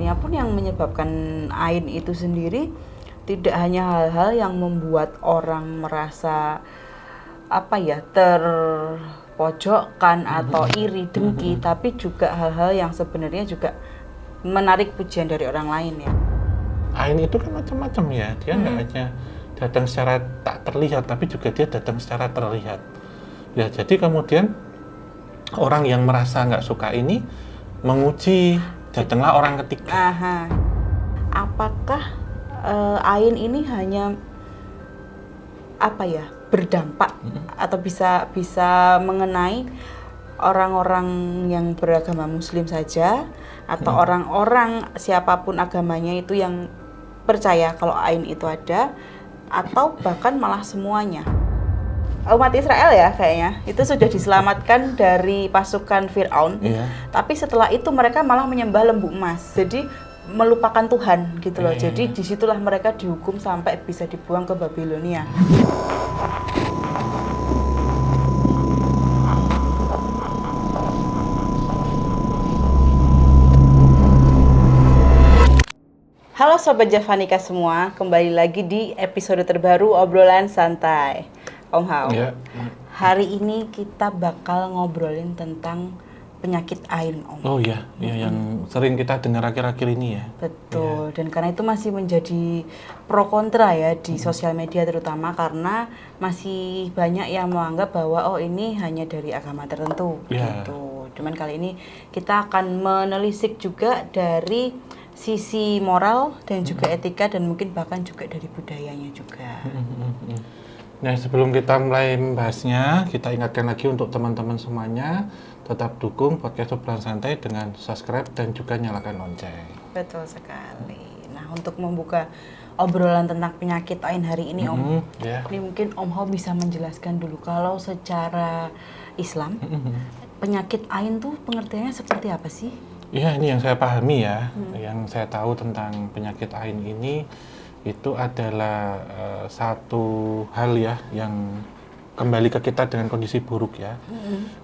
sebenarnya pun yang menyebabkan ain itu sendiri tidak hanya hal-hal yang membuat orang merasa terpojokkan atau iri, dengki, tapi juga hal-hal yang sebenarnya juga menarik pujian dari orang lain ya. Ain itu kan macam-macam ya, dia nggak hanya datang secara tak terlihat, tapi juga dia datang secara terlihat. Ya, jadi kemudian orang yang merasa nggak suka ini menguji, datanglah orang ketiga. Apakah ain ini hanya berdampak atau bisa mengenai orang-orang yang beragama Muslim saja atau orang-orang siapapun agamanya itu yang percaya kalau ain itu ada, atau bahkan malah semuanya? Umat Israel ya kayaknya itu sudah diselamatkan dari pasukan Fir'aun, tapi setelah itu mereka malah menyembah lembu emas, jadi melupakan Tuhan gitu loh. Jadi disitulah mereka dihukum sampai bisa dibuang ke Babilonia. Halo Sobat Javanika semua, kembali lagi di episode terbaru Obrolan Santai. Om Hao, hari ini kita bakal ngobrolin tentang penyakit ain, Om. Oh iya, yang sering kita dengar akhir-akhir ini ya. Betul, dan karena itu masih menjadi pro kontra ya di sosial media, terutama karena masih banyak yang menganggap bahwa ini hanya dari agama tertentu gitu. Cuman kali ini kita akan menelisik juga dari sisi moral dan juga etika, dan mungkin bahkan juga dari budayanya juga. Nah, sebelum kita mulai membahasnya, kita ingatkan lagi untuk teman-teman semuanya tetap dukung podcast Obrolan Santai dengan subscribe dan juga nyalakan lonceng. Betul sekali. Nah, untuk membuka obrolan tentang penyakit ain hari ini, Om, ini mungkin Om Hao bisa menjelaskan dulu kalau secara Islam penyakit ain tuh pengertiannya seperti apa sih? Iya, ini yang saya pahami ya, yang saya tahu tentang penyakit ain ini itu adalah satu hal ya yang kembali ke kita dengan kondisi buruk ya.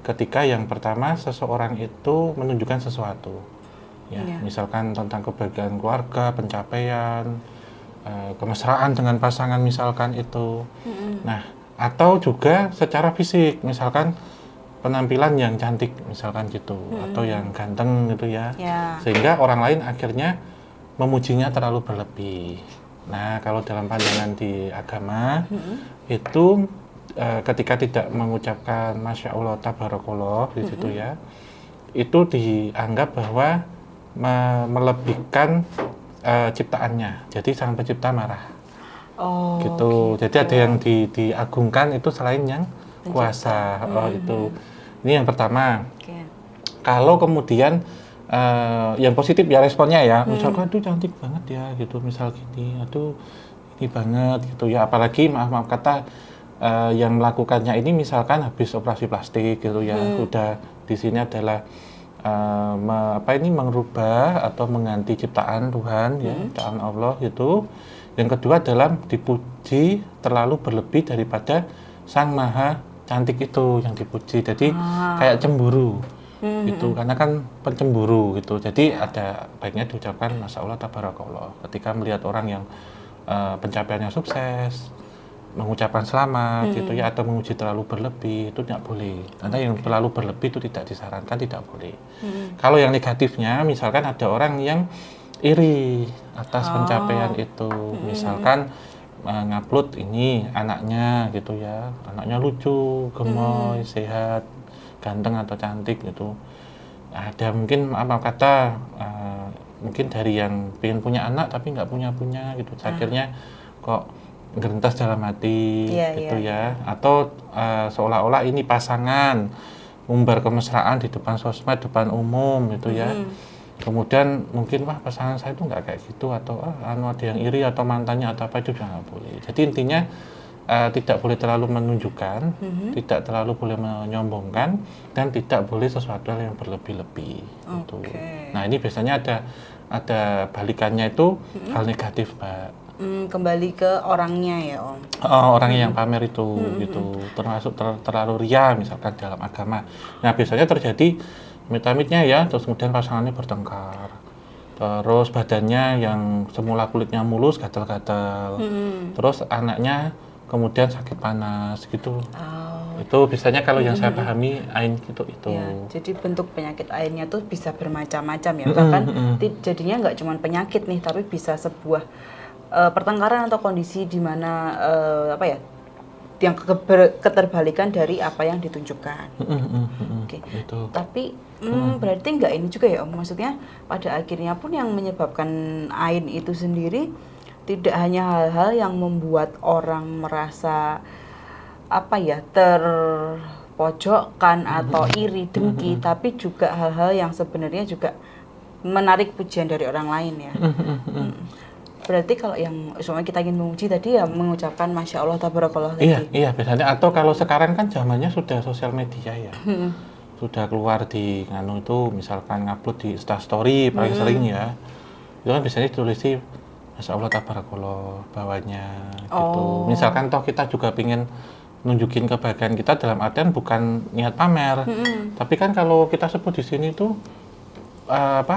Ketika yang pertama seseorang itu menunjukkan sesuatu, ya, misalkan tentang kebahagiaan keluarga, pencapaian, kemesraan dengan pasangan misalkan itu. Nah, atau juga secara fisik, misalkan penampilan yang cantik misalkan gitu, atau yang ganteng gitu ya. Sehingga orang lain akhirnya memujinya terlalu berlebih. Nah, kalau dalam pandangan di agama itu ketika tidak mengucapkan Masya Allah, Tabarakallah di situ ya, itu dianggap bahwa melebihkan ciptaannya. Jadi sang pencipta marah. Gitu. Jadi ada yang diagungkan itu selain yang kuasa. Itu. Ini yang pertama. Kalau kemudian yang positif ya responnya ya, misalkan aduh cantik banget ya gitu, misal gini, aduh ini banget gitu ya, apalagi maaf kata yang melakukannya ini misalkan habis operasi plastik gitu ya, udah di sini adalah mengubah atau mengganti ciptaan Tuhan ya, ciptaan Allah gitu. Yang kedua adalah dipuji terlalu berlebih daripada Sang Maha Cantik itu yang dipuji, jadi kayak cemburu gitu, karena kan pencemburu gitu. Jadi ada baiknya diucapkan Masya Allah, Tabarakallah ketika melihat orang yang pencapaiannya sukses, mengucapkan selamat gitu ya, atau memuji terlalu berlebih itu tidak boleh, karena yang terlalu berlebih itu tidak disarankan, tidak boleh. Kalau yang negatifnya misalkan ada orang yang iri atas pencapaian itu, misalkan ngupload ini anaknya gitu ya, anaknya lucu, gemoy, sehat, ganteng atau cantik gitu. Ada mungkin kata mungkin dari yang pengen punya anak tapi nggak punya gitu, akhirnya kok gerentas dalam hati gitu ya, atau seolah-olah ini pasangan umbar kemesraan di depan sosmed, depan umum gitu ya. Kemudian mungkin pasangan saya itu nggak kayak gitu, atau ada yang iri atau mantannya atau apa, itu juga nggak boleh. Jadi intinya tidak boleh terlalu menunjukkan, tidak terlalu boleh menyombongkan, dan tidak boleh sesuatu yang berlebih-lebih. Gitu. Nah ini biasanya ada balikannya itu hal negatif, Mbak. Kembali ke orangnya ya, Om. Orangnya yang pamer itu gitu, termasuk terlalu ria misalkan dalam agama. Nah biasanya terjadi amit-amitnya ya, terus kemudian pasangannya bertengkar, terus badannya yang semula kulitnya mulus gatal-gatal, terus anaknya kemudian sakit panas gitu. Itu biasanya kalau yang saya pahami ain gitu itu. Ya, jadi bentuk penyakit ainnya tuh bisa bermacam-macam ya. Bahkan jadinya nggak cuma penyakit nih, tapi bisa sebuah pertengkaran atau kondisi di mana apa ya, yang keterbalikan dari apa yang ditunjukkan. Oke. Itu. Tapi berarti nggak ini juga ya Om. Maksudnya pada akhirnya pun yang menyebabkan ain itu sendiri tidak hanya hal-hal yang membuat orang merasa apa ya, terpojokkan atau iri, dengki, tapi juga hal-hal yang sebenarnya juga menarik pujian dari orang lain ya. Berarti kalau yang soalnya kita ingin memuji tadi ya mengucapkan Masya Allah, Tabarakallah tadi. Iya, biasanya. Atau kalau sekarang kan zamannya sudah sosial media ya. Sudah keluar di nganu itu, misalkan ngupload di Instastory paling sering ya. Itu kan biasanya ditulis sih Masya Allah, Tabarakallah bawahnya gitu. Misalkan toh kita juga pingin nunjukin kebahagiaan kita dalam artian bukan niat pamer. Tapi kan kalau kita sebut di sini tuh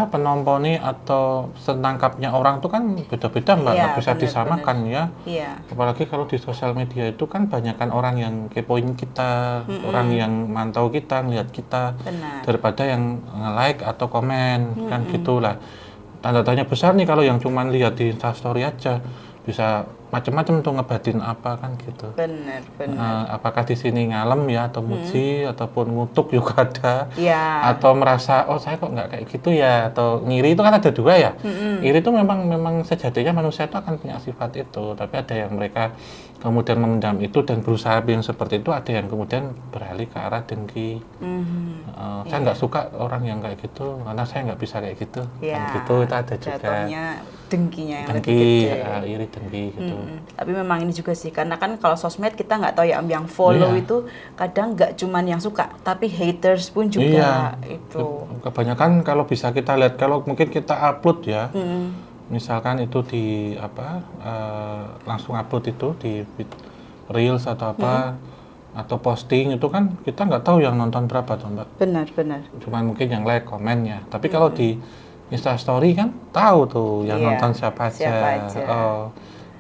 penontonnya atau senangkapnya orang tuh kan beda-beda Mbak, nggak bisa disamakan ya. Iya. Apalagi kalau di sosial media itu kan banyakkan orang yang kepoin kita, orang yang mantau kita, ngeliat kita, daripada yang nge-like atau komen, kan gitulah. Tanda tanya besar nih kalau yang cuman lihat di Instastory aja, bisa macam-macam tuh ngebatin apa kan gitu. Benar. Apakah di sini ngalem ya atau muji ataupun ngutuk juga ada. Iya. Atau merasa oh saya kok nggak kayak gitu ya, atau ngiri itu kan ada dua ya. Iri itu memang sejatinya manusia itu akan punya sifat itu, tapi ada yang mereka kemudian memendam itu dan berusaha yang seperti itu, ada yang kemudian beralih ke arah dengki. Saya nggak suka orang yang kayak gitu karena saya nggak bisa kayak gitu. Kan gitu itu ada juga. Jatuhnya dengkinya yang dengki, lebih gede. iri dengki gitu. Tapi memang ini juga sih, karena kan kalau sosmed kita nggak tahu ya Om, yang follow itu kadang nggak cuman yang suka, tapi haters pun juga itu. Kebanyakan kalau bisa kita lihat, kalau mungkin kita upload ya, misalkan itu di langsung upload itu di reels atau apa, atau posting itu kan kita nggak tahu yang nonton berapa tuh Mbak. Benar. Cuman mungkin yang like, komen ya. Tapi kalau di Instastory kan tahu tuh yang nonton siapa aja.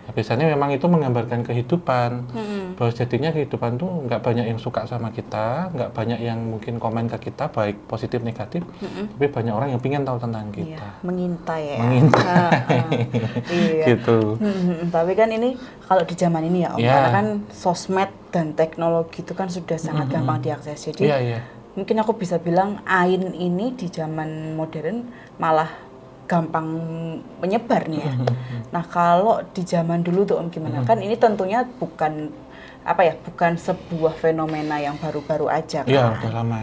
Ya, biasanya memang itu menggambarkan kehidupan. Bahwa jadinya kehidupan tuh nggak banyak yang suka sama kita, nggak banyak yang mungkin komen ke kita, baik positif negatif, tapi banyak orang yang pingin tahu tentang kita. Iya, mengintai ya. Iya. Gitu. Tapi kan ini kalau di zaman ini ya Om, karena kan sosmed dan teknologi itu kan sudah sangat gampang diakses. Jadi mungkin aku bisa bilang ain ini di zaman modern malah gampang menyebar nih ya. Nah kalau di zaman dulu tuh Om gimana? Kan ini tentunya bukan apa ya, bukan sebuah fenomena yang baru-baru aja kan? Iya, udah lama.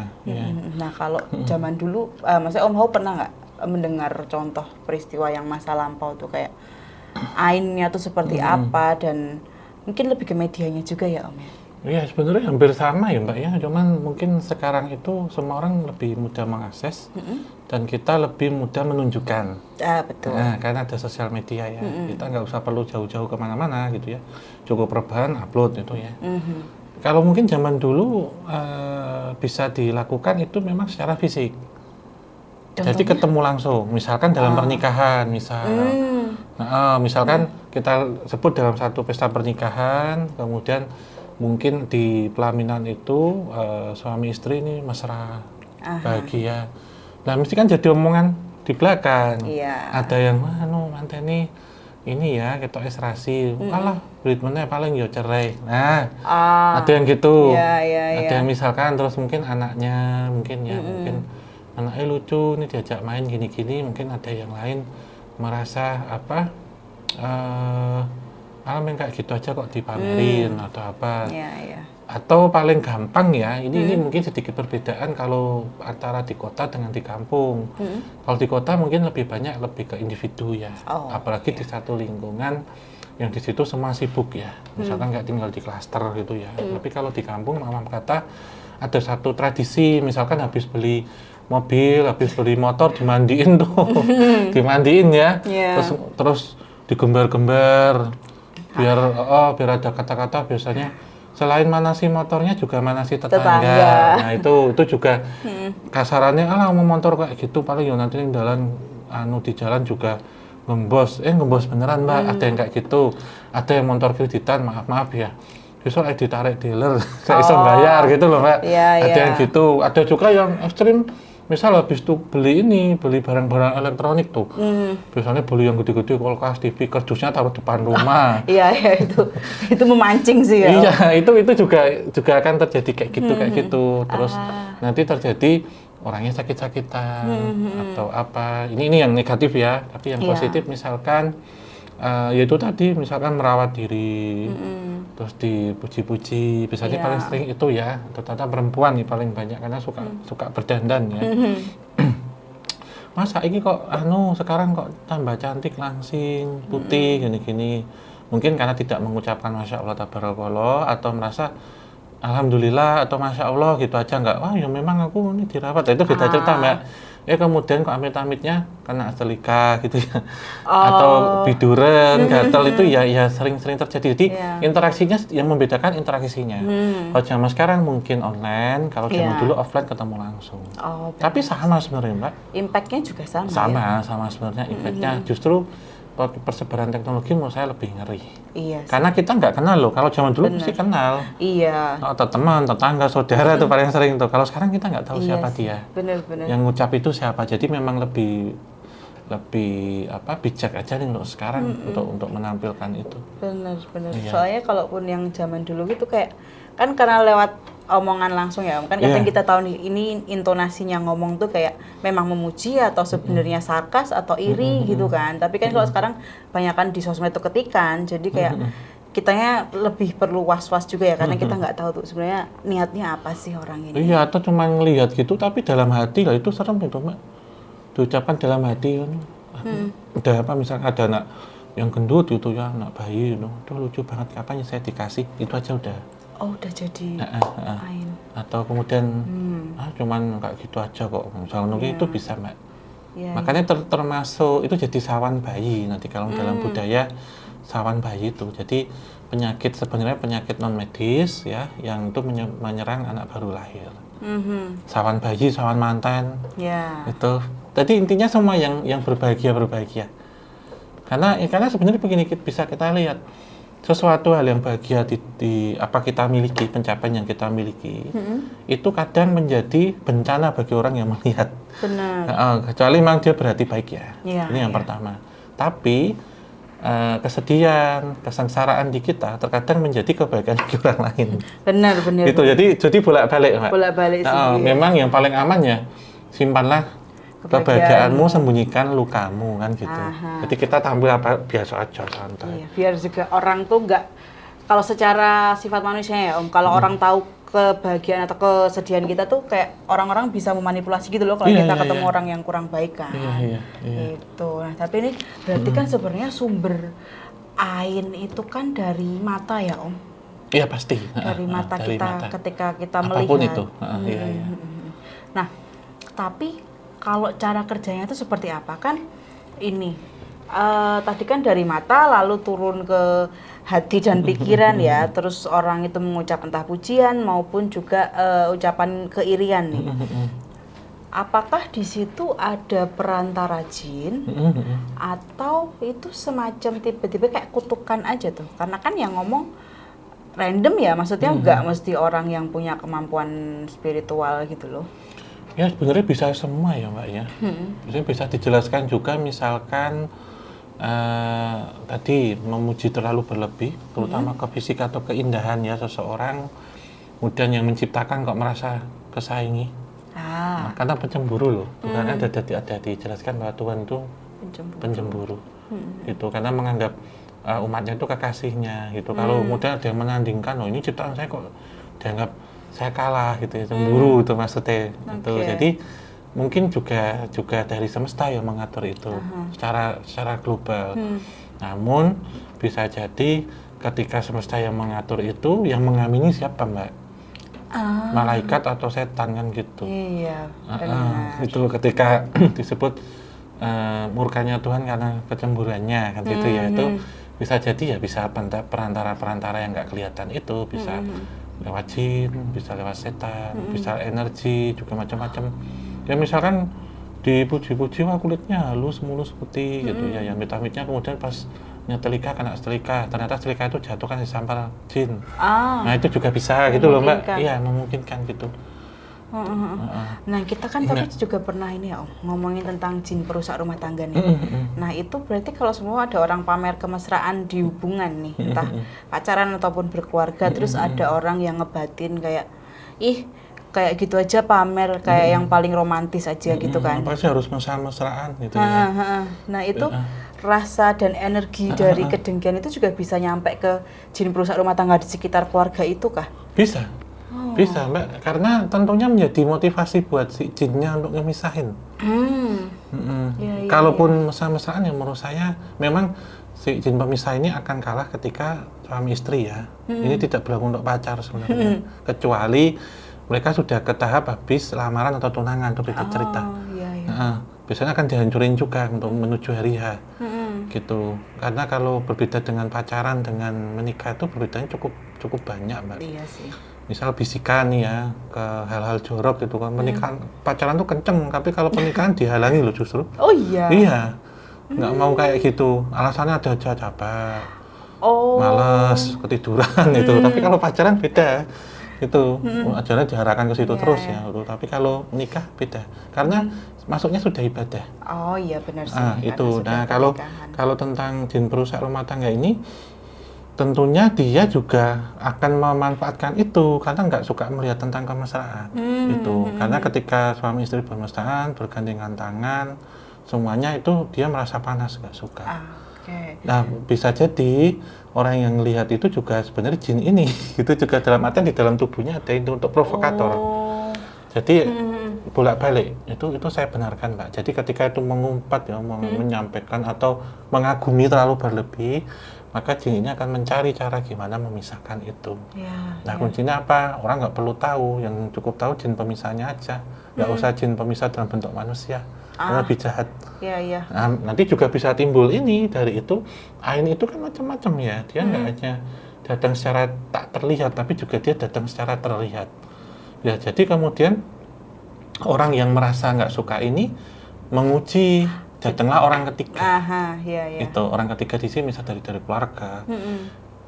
Nah kalau zaman dulu, maksudnya Om Hao pernah nggak mendengar contoh peristiwa yang masa lampau tuh kayak ainnya tuh seperti apa, dan mungkin lebih ke medianya juga ya Om ya? Iya, sebenarnya hampir sama ya Mbak ya, cuman mungkin sekarang itu semua orang lebih mudah mengakses dan kita lebih mudah menunjukkan. Betul. Nah, karena ada sosial media ya, kita nggak usah perlu jauh-jauh kemana-mana gitu ya, cukup rebahan upload itu ya. Kalau mungkin zaman dulu bisa dilakukan itu memang secara fisik. Contohnya? Jadi ketemu langsung, misalkan dalam pernikahan misalkan kita sebut dalam satu pesta pernikahan, kemudian mungkin di pelaminan itu suami istri ini mesra, bahagia. Nah mesti kan jadi omongan di belakang. Ada yang manteni ini ya ketok serasi, alah duit meneh paling yo cerai. Nah ada yang gitu. Ada yang misalkan terus mungkin anaknya mungkin anaknya lucu nih diajak main gini-gini, mungkin ada yang lain merasa apa yang kayak gitu aja kok dipamerin atau apa. Atau paling gampang ya, ini mungkin sedikit perbedaan kalau antara di kota dengan di kampung. Kalau di kota mungkin lebih banyak lebih ke individu ya, apalagi di satu lingkungan yang di situ semua sibuk ya, misalkan nggak tinggal di klaster gitu ya. Tapi kalau di kampung mama kata ada satu tradisi, misalkan habis beli mobil, habis beli motor dimandiin tuh, dimandiin ya, terus digembar-gembar. Biar ada kata-kata biasanya selain manasi motornya juga manasi tetangga. Nah itu juga kasarannya mau motor kayak gitu paling ya nanti jalan di jalan juga ngembos beneran Mbak, ada yang kayak gitu, ada yang motor kreditan, maaf ya, besok ditarik dealer, saya iso bayar gitu loh Mbak, ada yang gitu, ada juga yang ekstrim. Misal habis tuh beli barang-barang elektronik tuh, biasanya beli yang gede-gede, kulkas, TV, kardusnya taruh depan rumah. Iya itu memancing sih ya. Iya, itu juga akan terjadi kayak gitu. Terus nanti terjadi orangnya sakit-sakitan atau apa. Ini yang negatif ya, tapi yang positif misalkan yaitu tadi misalkan merawat diri, terus dipuji-puji, biasanya paling sering itu ya, ternyata perempuan nih paling banyak karena suka berdandan ya. Masa ini kok sekarang kok tambah cantik, langsing, putih gini-gini. Mungkin karena tidak mengucapkan Masya Allah Tabarakallah atau merasa Alhamdulillah atau Masya Allah gitu aja nggak, wah ya memang aku ini dirawat, itu beda cerita Mbak. Kemudian kok amit-amitnya kena selika gitu ya, atau biduran, gatal itu ya sering-sering terjadi. Jadi interaksinya yang membedakan interaksinya. Kalau zaman sekarang mungkin online, kalau zaman dulu offline ketemu langsung. Tapi sama sebenarnya Mbak. Impact-nya juga sama. Sama sebenarnya impact-nya. Justru kalau persebaran teknologi menurut saya lebih ngeri. Iya. Karena kita nggak kenal loh. Kalau zaman dulu mesti kenal. Iya. Atau teman, tetangga, saudara itu paling sering tuh. Kalau sekarang kita nggak tahu siapa dia. Benar. Yang ngucap itu siapa. Jadi memang lebih bijak aja nih untuk sekarang untuk menampilkan itu. Benar. Iya. Soalnya kalaupun yang zaman dulu gitu kayak kan karena lewat omongan langsung ya, kan kadang kita tahu nih ini intonasinya ngomong tuh kayak memang memuji atau sebenarnya sarkas atau iri gitu kan. Tapi kan kalau sekarang banyakan di sosmed itu ketikan, jadi kayak kitanya lebih perlu was-was juga ya karena kita nggak tahu tuh sebenarnya niatnya apa sih orang ini. Iya, atau cuma ngelihat gitu tapi dalam hati lah itu serem itu Mbak. Diucapkan dalam hati kan. Udah misalkan ada anak yang gendut gitu ya, anak bayi itu lucu banget, kapan saya dikasih, itu aja udah. Udah jadi ain. Atau kemudian cuman kayak gitu aja kok, misalnya itu bisa Mbak. Makanya termasuk itu jadi sawan bayi nanti kalau dalam budaya sawan bayi itu. Jadi sebenarnya penyakit non medis ya yang itu menyerang anak baru lahir. Sawan bayi, sawan mantan. Itu. Jadi intinya semua yang berbahagia. Karena sebenarnya begini bisa kita lihat sesuatu hal yang bahagia di apa kita miliki, pencapaian yang kita miliki, itu kadang menjadi bencana bagi orang yang melihat. Benar. Kecuali memang dia berarti baik ya. Ini yang pertama. Tapi kesedihan, kesengsaraan di kita terkadang menjadi kebahagiaan bagi orang lain. Benar. Gitu. Jadi bolak-balik, Mbak. Bolak-balik sih. Memang yang paling aman ya simpanlah kebahagiaanmu, sembunyikan lukamu kan gitu. Jadi kita tampil biasa aja, santai. Iya, biar juga orang tuh nggak, kalau secara sifat manusia ya Om, kalau orang tahu kebahagiaan atau kesedihan kita tuh kayak orang-orang bisa memanipulasi gitu loh kalau kita ketemu orang yang kurang baik kan. Iya. Itu. Nah, tapi ini berarti kan sebenarnya sumber ain itu kan dari mata ya Om. Iya pasti. Dari mata dari kita mata. Ketika kita apapun melihat. Itu. Iya. Nah, tapi kalau cara kerjanya itu seperti apa kan? Ini tadi kan dari mata lalu turun ke hati dan pikiran ya, terus orang itu mengucap entah pujian maupun juga ucapan keirian nih. Apakah di situ ada perantara jin atau itu semacam tiba-tiba kayak kutukan aja tuh? Karena kan yang ngomong random ya, maksudnya nggak mesti orang yang punya kemampuan spiritual gitu loh. Ya sebenarnya bisa semua ya Mbak ya. Maksudnya bisa dijelaskan juga misalkan tadi memuji terlalu berlebih, terutama ke fisik atau keindahan ya seseorang, kemudian yang menciptakan kok merasa kesaingi. Nah, karena pencemburu loh, Tuhan ada dijelaskan bahwa Tuhan itu pencemburu. Itu karena menganggap umatnya itu kekasihnya gitu. Kalau kemudian ada yang menandingkan, ini ciptaan saya kok dianggap saya kalah gitu ya, cemburu itu maksudnya. Itu. Jadi mungkin juga dari semesta yang mengatur itu secara global. Namun bisa jadi ketika semesta yang mengatur itu yang mengamini siapa Mbak? Malaikat atau setan kan gitu. Iya. Itu ketika disebut murkanya Tuhan karena kecemburuannya kan gitu ya. Itu bisa jadi ya bisa perantara yang nggak kelihatan itu bisa lewat jin, bisa lewat setan, bisa energi juga macam-macam. Ya misalkan dipuji-puji wah kulitnya halus, mulus, putih gitu ya. Yang amit-amitnya kemudian pas nyetelika kena setelika, ternyata setelika itu jatuh kan disampar jin. Nah itu juga bisa gitu loh Mbak. Memungkinkan. Iya memungkinkan gitu. Nah, kita kan tapi juga pernah ini ya, Om, ngomongin tentang jin perusak rumah tangga nih. Nah, itu berarti kalau semua ada orang pamer kemesraan di hubungan nih, entah pacaran ataupun berkeluarga, terus ada orang yang ngebatin kayak, ih, kayak gitu aja pamer, kayak yang paling romantis aja gitu kan. Apa sih harus mesra-mesraan gitu ya. Nah, itu rasa dan energi dari kedengkian itu juga bisa nyampe ke jin perusak rumah tangga di sekitar keluarga itu kah? Bisa. Bisa Mbak, karena tentunya menjadi motivasi buat si jinnya untuk ngemisahin. Iya, Kalaupun mesra-mesraan ya menurut saya memang si jin pemisah ini akan kalah ketika suami istri ya. Ini tidak berlaku untuk pacar sebenarnya. Kecuali mereka sudah ke tahap habis lamaran atau tunangan untuk cerita. Biasanya akan dihancurin juga untuk menuju hari H. Gitu. Karena kalau berbeda dengan pacaran dengan menikah itu perbedaannya cukup banyak Mbak. Iya sih. Misal bisikan nih ya ke hal-hal jorok gitu kan, pernikahan pacaran tuh kenceng tapi kalau pernikahan dihalangi loh justru. Oh iya. Iya, nggak mau kayak gitu, alasannya ada aja capek, males, ketiduran gitu. Tapi kalau pacaran beda itu, ajarannya diarahkan ke situ terus ya. Tapi kalau nikah beda karena masuknya sudah ibadah. Oh iya benar sih. Itu. Nah kalau tentang jin perusak rumah tangga ini tentunya dia juga akan memanfaatkan itu karena nggak suka melihat tentang kemesraan itu karena ketika suami istri bermesraan bergandengan tangan semuanya itu dia merasa panas nggak suka. Nah bisa jadi orang yang lihat itu juga sebenarnya jin ini itu juga dalam artian di dalam tubuhnya ada itu untuk provokator. Jadi bolak-balik itu saya benarkan Mbak. Jadi ketika itu mengumpat ya menyampaikan atau mengagumi terlalu berlebih maka jin ini akan mencari cara gimana memisahkan itu. Nah kuncinya apa? Orang nggak perlu tahu, yang cukup tahu jin pemisahnya aja. Nggak usah jin pemisah dalam bentuk manusia, karena lebih jahat. Nah, nanti juga bisa timbul ini dari itu. Ain itu kan macam-macam ya, dia nggak hanya datang secara tak terlihat, tapi juga dia datang secara terlihat. Ya jadi kemudian orang yang merasa nggak suka ini menguji. Datanglah orang ketiga. Itu orang ketiga di sini bisa dari keluarga,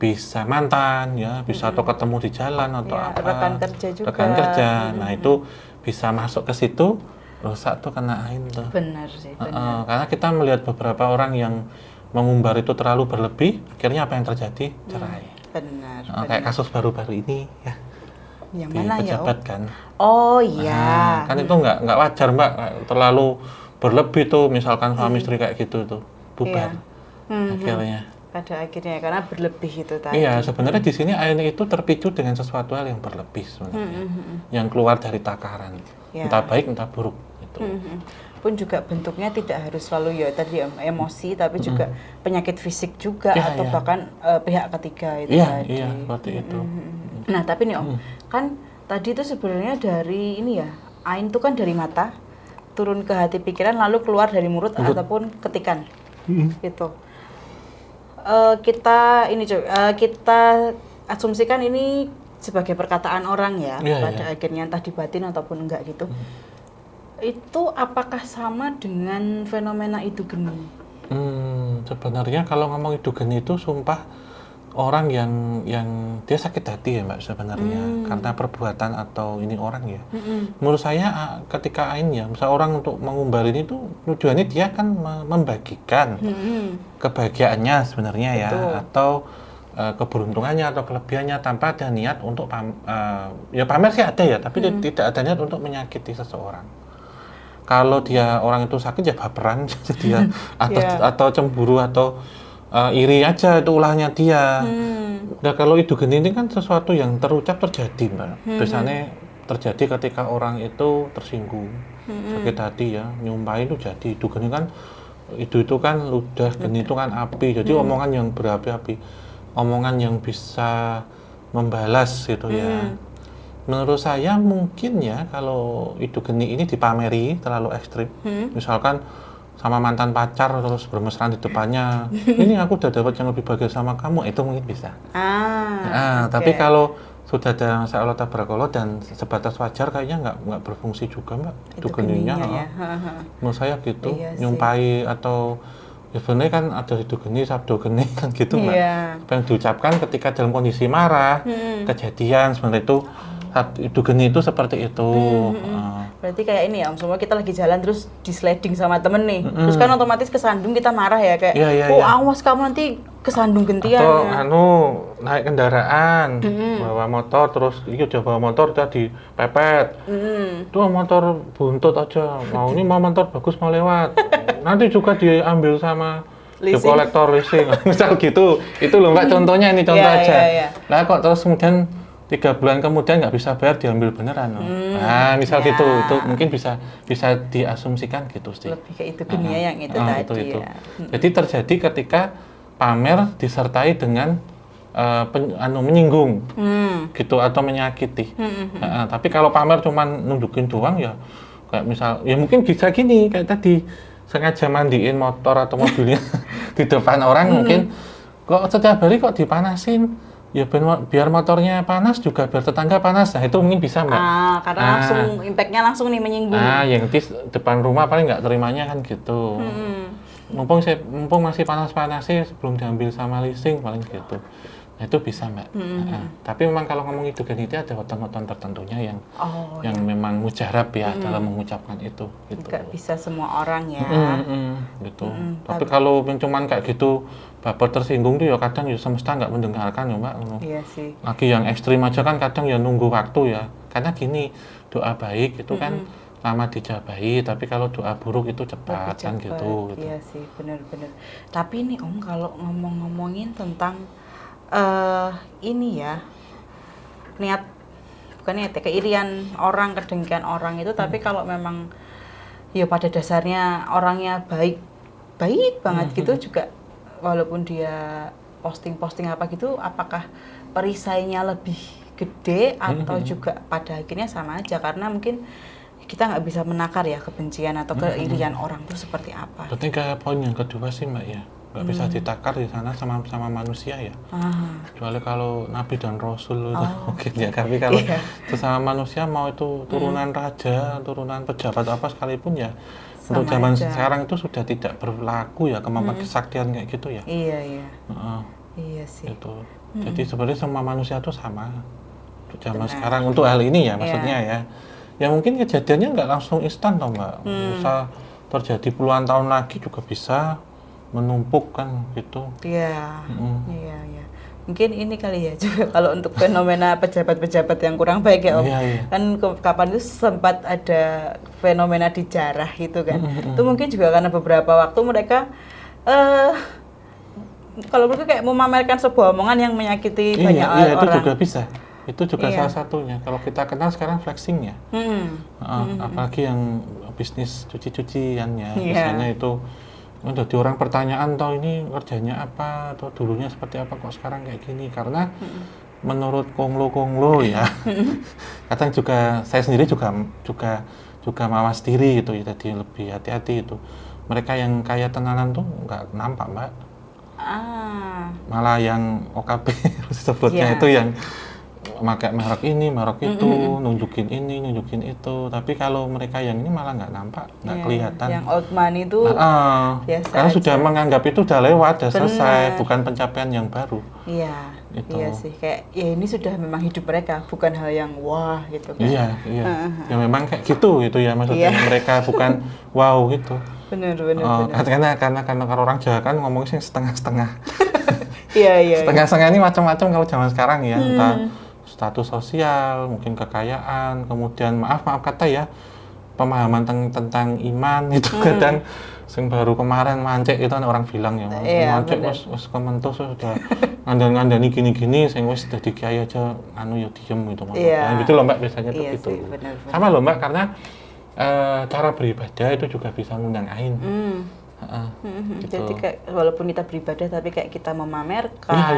bisa mantan ya, bisa atau ketemu di jalan atau apa. Rekan kerja. Nah itu bisa masuk ke situ, rusak tuh kena ain tuh. Benar sih. Benar. Karena kita melihat beberapa orang yang mengumbar itu terlalu berlebih, akhirnya apa yang terjadi? Cerai. Benar. Kayak kasus baru-baru ini ya. Yang mana ya? Pejabat kan. Oh iya. Kan itu nggak wajar Mbak, terlalu berlebih tuh misalkan suami istri kayak gitu tuh bubar akhirnya pada akhirnya karena berlebih itu tadi. Iya sebenarnya di sini air itu terpicu dengan sesuatu hal yang berlebih sebenarnya yang keluar dari takaran entah baik entah buruk itu. Pun juga bentuknya tidak harus selalu ya tadi emosi tapi juga penyakit fisik juga atau bahkan pihak ketiga itu tadi. Iya seperti itu. Nah tapi nih Om kan tadi itu sebenarnya dari ini ya ain itu kan dari mata turun ke hati pikiran lalu keluar dari mulut ataupun ketikan gitu. Kita asumsikan ini sebagai perkataan orang ya pada akhirnya entah di batin ataupun enggak gitu. Itu apakah sama dengan fenomena idu geni? Sebenarnya kalau ngomong idu geni itu sumpah orang yang dia sakit hati ya Mbak sebenarnya karena perbuatan atau ini orang ya. Menurut saya ketika ain ya, misal orang untuk mengumbar ini tuh tujuannya dia kan membagikan kebahagiaannya sebenarnya ya atau keberuntungannya atau kelebihannya tanpa ada niat untuk ya pamer sih ada ya, tapi tidak ada niat untuk menyakiti seseorang. Kalau dia orang itu sakit ya baperan jadi ya atau cemburu atau iri aja itu ulahnya dia. Nah kalau idu geni ini kan sesuatu yang terucap terjadi Mbak. Biasanya terjadi ketika orang itu tersinggung, sakit hati ya, nyumpahin itu jadi. Idu geni kan, idu itu kan ludah, geni itu kan api. Jadi omongan yang berapi-api, omongan yang bisa membalas gitu ya. Menurut saya mungkin ya kalau idu geni ini dipameri terlalu ekstrim. Misalkan sama mantan pacar terus bermesraan di depannya, ini aku udah dapat yang lebih bahagia sama kamu, itu mungkin bisa. Tapi kalau sudah ada Masya Allah tabarakallah dan sebatas wajar kayaknya nggak berfungsi juga Mbak itu geninya geninya ya. menurut saya gitu Iya sih. nyumpai atau ya sebenarnya kan ada hidu geni sabdo geni kan gitu Mbak Iya. apa yang diucapkan ketika dalam kondisi marah kejadian sebenarnya itu hidu geni itu seperti itu. Berarti kayak ini ya, semua kita lagi jalan terus di sliding sama temen nih, terus kan otomatis kesandung kita marah ya kayak, Iya, iya, oh iya. awas kamu nanti kesandung gentian. Atau ya. naik kendaraan bawa motor terus iya udah bawa motor udah dipepet tuh motor buntut aja ini mau motor bagus mau lewat nanti juga diambil sama debt Leasing. collector leasing misal gitu itu loh Mbak contohnya ini contoh Iya, aja iya, iya. nah kok terus kemudian 3 bulan kemudian nggak bisa bayar diambil beneran loh. Nah misal ya. gitu itu mungkin bisa diasumsikan gitu sih. Lebih ke itu genia yang itu tadi itu. ya. Jadi terjadi ketika pamer disertai dengan menyinggung gitu atau menyakiti. Tapi kalau pamer cuman nunjukin doang ya kayak misal ya mungkin bisa gini kayak tadi sengaja mandiin motor atau mobilnya di depan orang mungkin kok setiap hari kok dipanasin ya biar motornya panas juga biar tetangga panas nah itu mungkin bisa Mbak. Karena langsung impactnya langsung nih menyinggung. Yang di depan rumah paling nggak terimanya kan gitu. Mumpung masih panas-panasnya sebelum diambil sama leasing paling gitu. Nah, itu bisa Mbak. Tapi memang kalau ngomong itu kan itu ada weton-weton tertentunya yang memang mujarab ya dalam mengucapkan itu. Gitu. Nggak bisa semua orang ya. Gitu. Tapi kalau cuman kayak gitu baper tersinggung tuh ya kadang ya semesta nggak mendengarkan ya Mbak. Iya sih. Lagi yang ekstrim aja kan kadang ya nunggu waktu ya. Karena gini doa baik itu kan lama dijabahi, tapi kalau doa buruk itu cepat kan gitu. Iya sih, benar-benar. Tapi nih Om kalau ngomongin tentang ini ya bukan niat ya, keirian orang, kedengkian orang itu, tapi kalau memang ya pada dasarnya orangnya baik banget gitu juga, walaupun dia posting apa gitu, apakah perisainya lebih gede atau juga pada akhirnya sama aja, karena mungkin kita nggak bisa menakar ya kebencian atau keirian orang itu seperti apa. Berarti kayak poin yang kedua sih Mbak ya, nggak bisa ditakar di sana sama manusia ya. Kecuali kalau Nabi dan Rasul itu mungkin ya, tapi kalau sesama manusia mau itu turunan raja, turunan pejabat apa sekalipun ya, sama untuk zaman sekarang itu sudah tidak berlaku ya kemampuan kesaktian kayak gitu ya. Iya. Iya sih. Itu. Jadi sebenarnya semua manusia itu sama. Untuk zaman sekarang untuk hal ini ya maksudnya ya. Ya mungkin kejadiannya nggak langsung instan toh Mbak. Bisa terjadi puluhan tahun lagi juga bisa menumpuk kan gitu. Iya. Mungkin ini kali ya juga kalau untuk fenomena pejabat-pejabat yang kurang baik ya Om. Kan kapan itu sempat ada fenomena dijarah gitu kan. Itu mungkin juga karena beberapa waktu mereka kalau mereka kayak memamerkan sebuah omongan yang menyakiti banyak orang. Iya, itu juga bisa. Itu juga salah satunya. Kalau kita kenal sekarang flexing ya. Apalagi yang bisnis cuci-cucian ya. Biasanya itu udah di orang pertanyaan toh ini kerjanya apa atau dulunya seperti apa kok sekarang kayak gini, karena menurut konglo ya. Kadang juga saya sendiri juga mawas diri gitu ya, jadi lebih hati-hati itu. Mereka yang kaya tenanan tuh nggak nampak Mbak. Malah yang OKP sebutnya itu yang pakai merek ini, merek itu, nunjukin ini, nunjukin itu. Tapi kalau mereka yang ini malah nggak nampak, nggak kelihatan. Yang old money itu karena sudah menganggap itu udah lewat, udah selesai, bukan pencapaian yang baru. Iya, iya sih. Kayak ya ini sudah memang hidup mereka, bukan hal yang wah gitu kan. Iya. Ya memang kayak gitu ya maksudnya mereka bukan wow gitu. Benar. Karena orang Jawa kan ngomongnya setengah-setengah. Iya. Setengah-setengah ini macam-macam kalau zaman sekarang ya. Entah status sosial, mungkin kekayaan, kemudian maaf kata ya, pemahaman tentang iman itu kadang yang baru kemarin mancek itu orang bilang ya, mancek wis kementus sudah ngandani gini-gini, sing wis dadi kiai aja ya diem gitu maksudnya. Gitu loh Mbak biasanya tuh gitu. Benar. Sama loh Mbak karena cara beribadah itu juga bisa ngundang ain. Gitu. Jadi kayak walaupun kita beribadah tapi kayak kita memamerkan,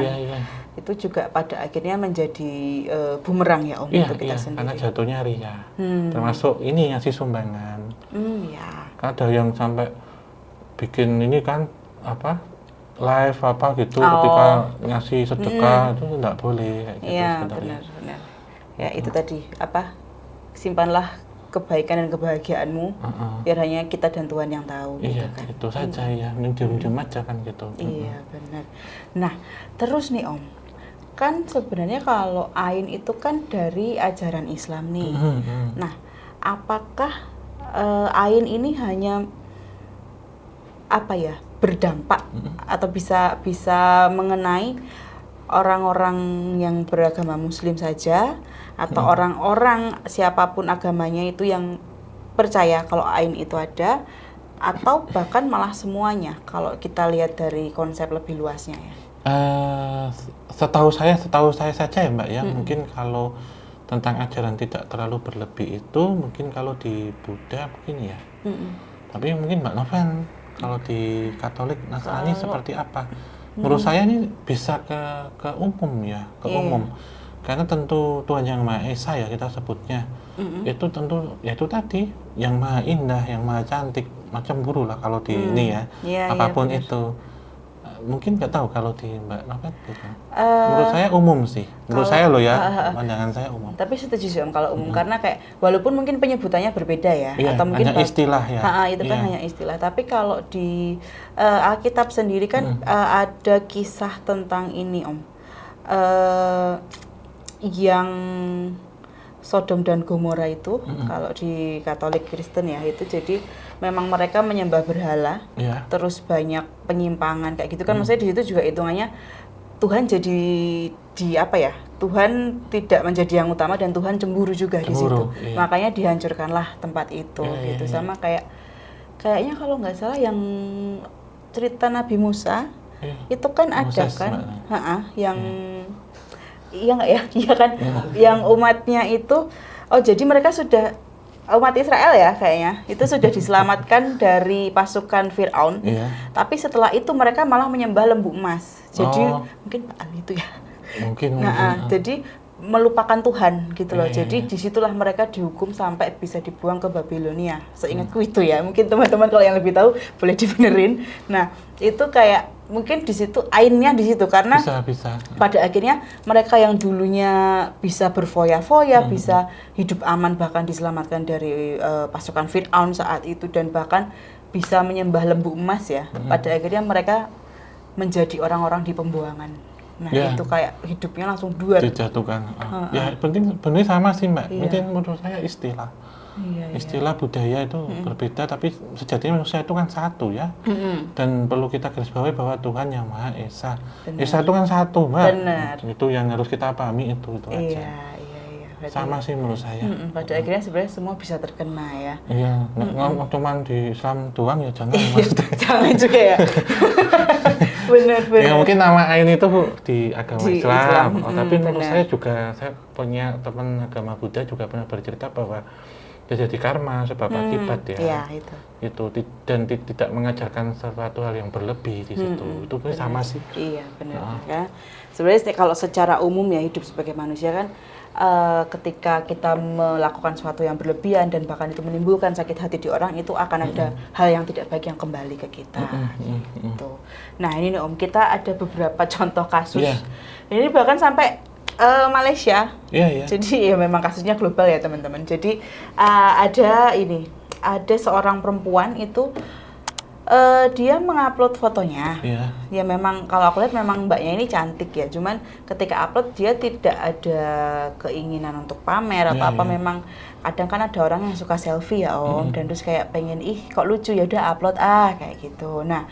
itu juga pada akhirnya menjadi bumerang ya Om untuk kita sendiri. Karena jatuhnya ria, termasuk ini ngasih sumbangan. Ada yang sampai bikin ini kan live apa gitu Oh. ketika ngasih sedekah itu nggak boleh kayak gitu Iya, sebenarnya. benar. Ya, itu tadi apa? Simpanlah kebaikan dan kebahagiaanmu Heeh. biar hanya kita dan Tuhan yang tahu gitu Iya, kan. itu saja ya, minjem aja kan gitu. Iya, benar. Nah, terus nih Om, kan sebenarnya kalau ain itu kan dari ajaran Islam nih. Nah, apakah ain ini hanya apa ya, berdampak atau bisa mengenai orang-orang yang beragama Muslim saja atau orang-orang siapapun agamanya itu yang percaya kalau ain itu ada, atau bahkan malah semuanya kalau kita lihat dari konsep lebih luasnya ya. Setahu saya saja ya Mbak ya, mungkin kalau tentang ajaran tidak terlalu berlebih itu mungkin kalau di Buddha mungkin ya. Tapi mungkin Mbak Noven kalau di Katolik Nasrani seperti apa? Menurut saya ini bisa ke umum ya, ke umum. Karena tentu Tuhan Yang Maha Esa ya kita sebutnya. Itu tentu ya itu tadi yang maha indah, yang maha cantik, macam guru lah kalau di ini ya. Apapun itu. Mungkin nggak tahu kalau di Mbak Noven gitu. Menurut saya umum sih. Menurut saya loh ya, pandangan saya umum. Tapi setuju sih Om kalau umum karena kayak walaupun mungkin penyebutannya berbeda ya, Iya, atau mungkin hanya istilah ya. itu kan hanya istilah. Tapi kalau di Alkitab sendiri kan ada kisah tentang ini Om, yang Sodom dan Gomora itu kalau di Katolik Kristen ya itu jadi memang mereka menyembah berhala, terus banyak penyimpangan kayak gitu kan. Maksudnya di situ juga hitungannya Tuhan jadi Tuhan tidak menjadi yang utama dan Tuhan cemburu juga di situ. Makanya dihancurkanlah tempat itu gitu. Sama kayaknya kalau nggak salah yang cerita Nabi Musa itu kan ada kan, yang iya nggak ya, iya kan, yang umatnya itu, jadi mereka sudah umat Israel ya kayaknya itu sudah diselamatkan dari pasukan Firaun. Tapi setelah itu mereka malah menyembah lembu emas. Jadi mungkin Pak Ali itu ya. Mungkin. Jadi melupakan Tuhan gitu loh. Jadi disitulah mereka dihukum sampai bisa dibuang ke Babilonia. Seingatku itu ya. Mungkin teman-teman kalau yang lebih tahu boleh dibenerin. Nah itu kayak mungkin di situ ainnya di situ karena bisa. Pada akhirnya mereka yang dulunya bisa berfoya-foya, bisa hidup aman bahkan diselamatkan dari pasukan Firaun saat itu dan bahkan bisa menyembah lembu emas ya. Pada akhirnya mereka menjadi orang-orang di pembuangan. Nah itu kayak hidupnya langsung dua dijatuhkan. Ya penting benar sama sih Mbak. Mungkin menurut saya istilah. Istilah budaya itu berbeda, tapi sejatinya manusia itu kan satu ya. Dan perlu kita garis bawahi bahwa Tuhan Yang Maha Esa. Esa itu kan satu Mbak. Itu yang harus kita pahami itu aja. Berarti sama sih menurut saya. Pada akhirnya sebenarnya semua bisa terkena ya. Iya, nggak cuma di Islam doang ya, jangan maksudnya. Jangan juga ya. Benar. Ya mungkin nama Ain itu di agama Islam. Tapi menurut saya juga, saya punya teman agama Buddha juga pernah bercerita bahwa dia jadi karma sebab akibat ya. Iya, itu dan tidak mengajarkan sesuatu hal yang berlebih di situ. Itu pun sama sih. Iya, benar ya. Sebenarnya kalau secara umum ya hidup sebagai manusia kan ketika kita melakukan sesuatu yang berlebihan dan bahkan itu menimbulkan sakit hati di orang, itu akan ada hal yang tidak baik yang kembali ke kita. Gitu. Nah ini nih Om, kita ada beberapa contoh kasus. Ini bahkan sampai Malaysia. Jadi ya memang kasusnya global ya teman-teman. Jadi ada seorang perempuan itu dia mengupload fotonya. Ya memang kalau aku lihat memang mbaknya ini cantik ya. Cuman ketika upload dia tidak ada keinginan untuk pamer atau apa. Memang kadang kan ada orang yang suka selfie ya Om. Dan terus kayak pengen kok lucu ya udah upload kayak gitu. Nah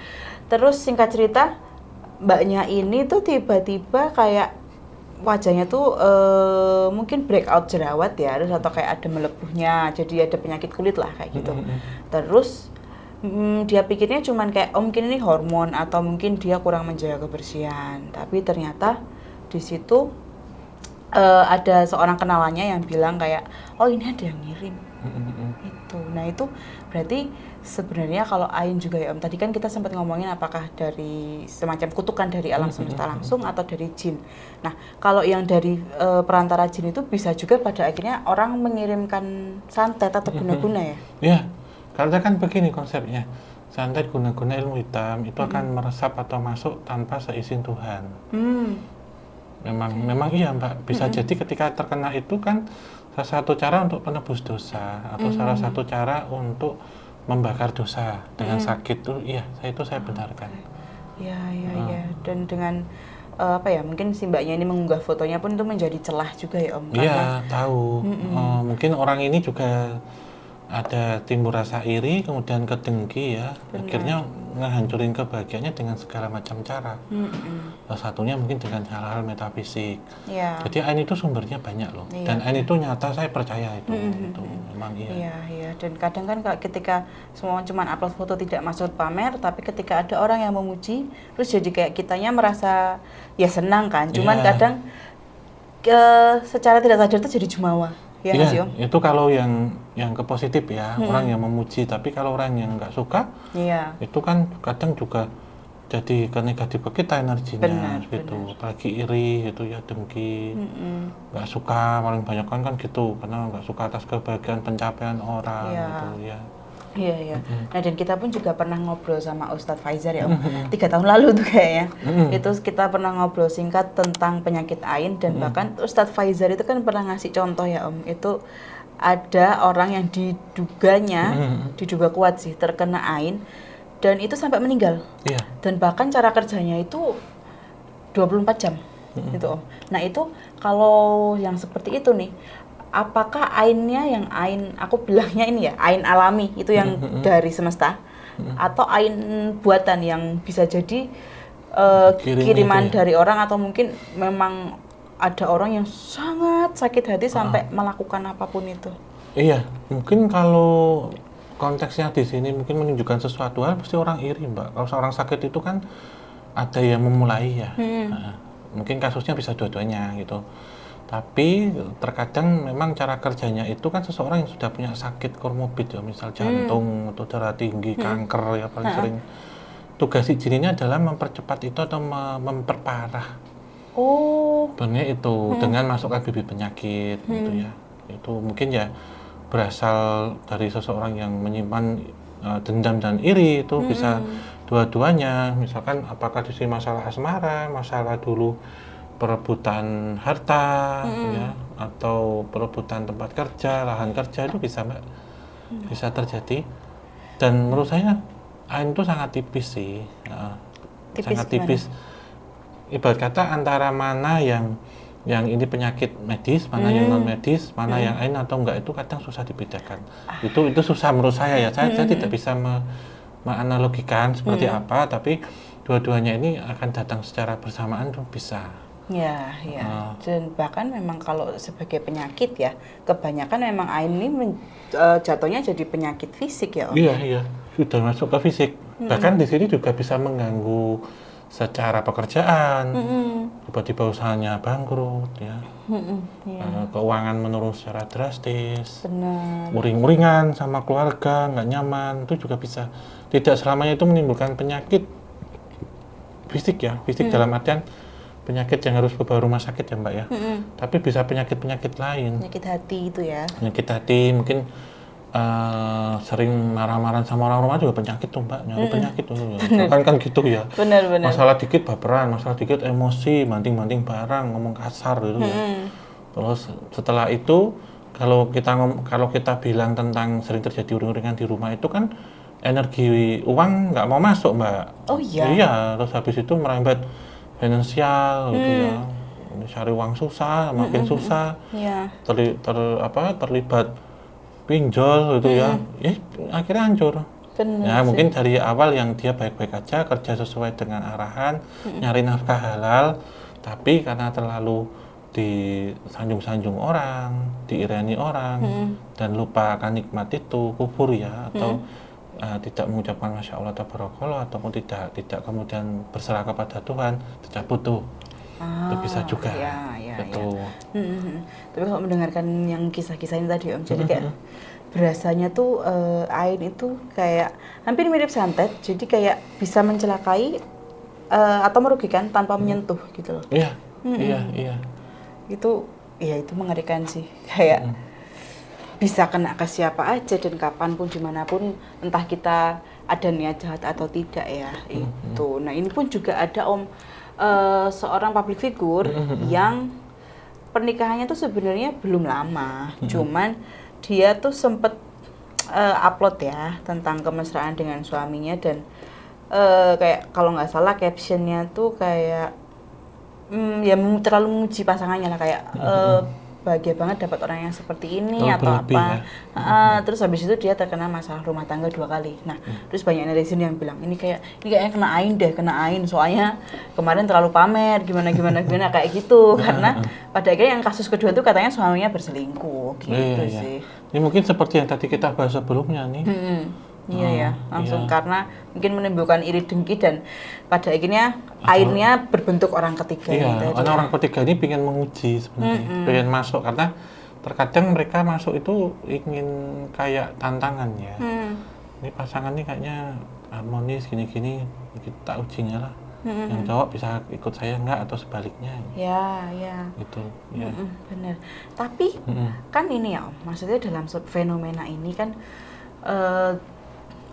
terus singkat cerita mbaknya ini tuh tiba-tiba kayak wajahnya tuh mungkin breakout jerawat ya. Terus atau kayak ada melepuhnya. Jadi ada penyakit kulit lah kayak gitu. Terus dia pikirnya cuman kayak mungkin ini hormon atau mungkin dia kurang menjaga kebersihan, tapi ternyata di situ ada seorang kenalannya yang bilang kayak ini ada yang ngirim itu. Nah itu berarti sebenarnya kalau Ain juga ya Om, tadi kan kita sempat ngomongin apakah dari semacam kutukan dari alam semesta langsung atau dari jin. Nah kalau yang dari perantara jin itu bisa juga pada akhirnya orang mengirimkan santet atau guna-guna ya. Karena kan begini konsepnya, santet guna-guna ilmu hitam itu akan meresap atau masuk tanpa seizin Tuhan. Memang iya Mbak, bisa jadi ketika terkena itu kan salah satu cara untuk penebus dosa atau salah satu cara untuk membakar dosa dengan sakit tuh, iya saya benarkan. Ya. Dan dengan apa ya, mungkin si mbaknya ini mengunggah fotonya pun itu menjadi celah juga ya Om. Iya, tahu. Mungkin orang ini juga ada timbul rasa iri, kemudian kedengki ya. Benar. Akhirnya ngehancurin kebahagiaannya dengan segala macam cara. Salah satunya mungkin dengan hal-hal metafisik. Iya. Jadi ain itu sumbernya banyak loh. Iya. Dan ain itu nyata, saya percaya itu. Itu memang iya. Iya. Dan kadang kan ketika semua cuma upload foto tidak masuk pamer, tapi ketika ada orang yang memuji, terus jadi kayak kitanya merasa ya senang kan. Cuman Iya. kadang secara tidak sadar itu jadi jumawa. Ya nggak sih, Iya, Om? itu kalau yang ke positif ya, orang yang memuji. Tapi kalau orang yang nggak suka, Iya. itu kan kadang juga jadi ke negatif ke kita energinya. Benar, gitu. Apalagi iri gitu ya, dengki, nggak suka, paling banyak kan gitu, karena nggak suka atas kebahagiaan pencapaian orang Iya. gitu ya. Iya. Nah, dan kita pun juga pernah ngobrol sama Ustadz Faizar ya Om. 3 tahun lalu tuh kayaknya. Itu kita pernah ngobrol singkat tentang penyakit ain, dan bahkan Ustadz Faizar itu kan pernah ngasih contoh ya Om. Itu ada orang yang diduga kuat sih terkena ain, dan itu sampai meninggal. Iya. Dan bahkan cara kerjanya itu 24 jam. Gitu Om. Nah, itu kalau yang seperti itu nih, apakah ainnya yang ain, aku bilangnya ini ya, ain alami itu yang dari semesta, atau ain buatan yang bisa jadi kiriman itu ya. dari orang, atau mungkin memang ada orang yang sangat sakit hati sampai melakukan apapun itu. Iya, mungkin kalau konteksnya di sini mungkin menunjukkan sesuatu hal, pasti orang iri Mbak. Kalau seorang sakit itu kan ada yang memulai ya. Nah, mungkin kasusnya bisa dua-duanya gitu. Tapi terkadang memang cara kerjanya itu kan seseorang yang sudah punya sakit komorbid ya, misal jantung atau darah tinggi, kanker ya paling sering. Tugas izin ini adalah mempercepat itu atau memperparah. Oh. Sebenarnya itu dengan masukkan bibit penyakit gitu ya. Itu mungkin ya berasal dari seseorang yang menyimpan dendam dan iri, itu bisa dua-duanya. Misalkan apakah di sini masalah asmara, masalah dulu perebutan harta ya, atau perebutan tempat kerja, lahan kerja, itu bisa Mbak, bisa terjadi. Dan menurut saya ain itu sangat tipis sih, sangat tipis. Ibarat kata antara mana yang ini penyakit medis, mana yang non medis, mana yang ain atau enggak, itu kadang susah dibedakan. Itu susah menurut saya ya. Saya tidak bisa menganalogikan seperti apa, tapi dua-duanya ini akan datang secara bersamaan tuh bisa. Ya. Dan bahkan memang kalau sebagai penyakit ya, kebanyakan memang ain ini jatuhnya jadi penyakit fisik ya Om. Iya, sudah masuk ke fisik. Bahkan di sini juga bisa mengganggu secara pekerjaan, tiba-tiba usahanya bangkrut ya, keuangan menurun secara drastis, Benar. uring-uringan sama keluarga, nggak nyaman, itu juga bisa. Tidak selamanya itu menimbulkan penyakit fisik ya, fisik dalam artian penyakit yang harus ke rumah sakit ya Mbak ya. Tapi bisa penyakit-penyakit lain. Penyakit hati itu ya. Penyakit hati, mungkin sering marah-marah sama orang rumah juga penyakit tuh Mbak, nyari penyakit tuh ya. Kan gitu ya. Benar. Masalah dikit baperan, masalah dikit emosi, banting-banting barang, ngomong kasar gitu ya. Terus setelah itu kalau kita bilang tentang sering terjadi uring-uringan di rumah, itu kan energi uang nggak mau masuk Mbak. Oh iya. Iya, terus habis itu merembet finansial gitu ya, cari uang susah, makin susah, terlibat pinjol gitu ya, akhirnya hancur. Benar Ya mungkin dari awal yang dia baik-baik aja, kerja sesuai dengan arahan, nyari nafkah halal, tapi karena terlalu disanjung-sanjung orang, diireni orang, dan lupa akan nikmat itu, kubur ya, atau tidak mengucapkan Masya Allah Tabarakallah, ataupun tidak kemudian berserah kepada Tuhan, tercabut tuh. Itu bisa juga. Gitu. Tapi kalau mendengarkan yang kisah-kisah ini tadi Om, jadi kayak berasanya tuh ain itu kayak hampir mirip santet, jadi kayak bisa mencelakai atau merugikan tanpa menyentuh gitu loh. Iya. Itu mengerikan sih, kayak bisa kena ke siapa aja dan kapanpun dimanapun, entah kita ada niat jahat atau tidak ya itu. Nah ini pun juga ada Om, seorang public figure yang pernikahannya tuh sebenarnya belum lama, cuman dia tuh sempet upload ya tentang kemesraan dengan suaminya dan kayak kalau nggak salah captionnya tuh kayak ya terlalu memuji pasangannya lah kayak bahagia banget dapat orang yang seperti ini atau berlebih apa. ya. Terus habis itu dia terkena masalah rumah tangga 2 kali. Nah, terus banyak netizen yang bilang ini kayaknya kena ain soalnya kemarin terlalu pamer gimana kayak gitu. Karena pada akhirnya yang kasus kedua tuh katanya suaminya berselingkuh gitu sih. Ini mungkin seperti yang tadi kita bahas sebelumnya nih. Iya ya, langsung karena mungkin menimbulkan iri dengki dan pada akhirnya akhirnya berbentuk orang ketiga. Iya, karena orang ketiga ini pengen menguji sebenarnya, pengen masuk karena terkadang mereka masuk itu ingin kayak tantangan ya. Ini pasangan ini kayaknya harmonis gini-gini, kita ujinya lah. Yang cowok bisa ikut saya enggak atau sebaliknya. Ya. Itu, ya. Bener. Tapi kan ini ya Om, maksudnya dalam fenomena ini kan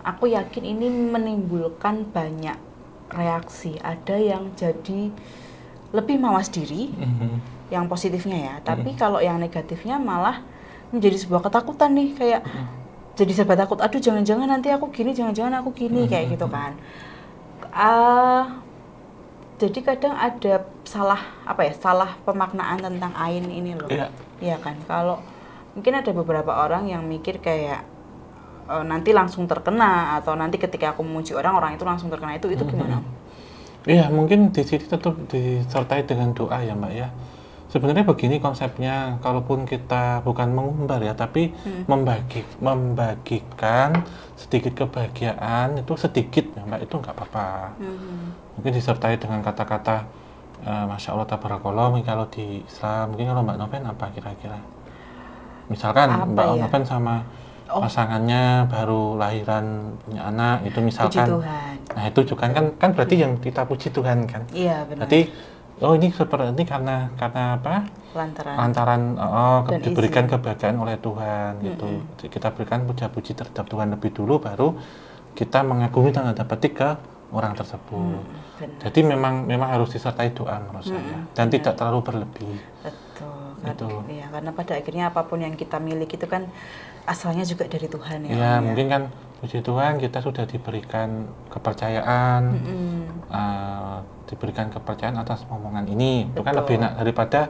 aku yakin ini menimbulkan banyak reaksi. Ada yang jadi lebih mawas diri, yang positifnya ya. Tapi kalau yang negatifnya malah menjadi sebuah ketakutan nih, kayak jadi serba takut. Aduh, jangan-jangan nanti aku gini, jangan-jangan aku gini, kayak gitu kan. Jadi kadang ada salah pemaknaan tentang ain ini loh. Iya kan. Kalau mungkin ada beberapa orang yang mikir kayak nanti langsung terkena atau nanti ketika aku memuji orang itu langsung terkena itu gimana? Iya, mungkin di sini tetap disertai dengan doa ya Mbak ya. Sebenarnya begini konsepnya, kalaupun kita bukan mengumbar ya, tapi membagikan sedikit kebahagiaan itu sedikit ya Mbak, itu nggak apa-apa. Mungkin disertai dengan kata-kata Masya Allah tabarakallah, kalau di Islam, mungkin kalau Mbak Noven apa kira-kira? Misalkan Mbak Noven sama pasangannya baru lahiran punya anak itu misalkan, nah itu juga kan berarti yang kita puji Tuhan kan. Iya benar. Berarti ini seperti ini karena apa? Lantaran diberikan kebahagiaan oleh Tuhan gitu. Kita berikan puja-puji terhadap Tuhan lebih dulu, baru kita mengagumi tanda petik ke orang tersebut. Jadi memang harus disertai doa menurut saya dan tidak terlalu berlebih. Betul. Iya, karena pada akhirnya apapun yang kita miliki itu kan asalnya juga dari Tuhan ya. Ya, mungkin kan puji Tuhan kita sudah diberikan kepercayaan, diberikan kepercayaan atas omongan ini. Itu kan lebih enak daripada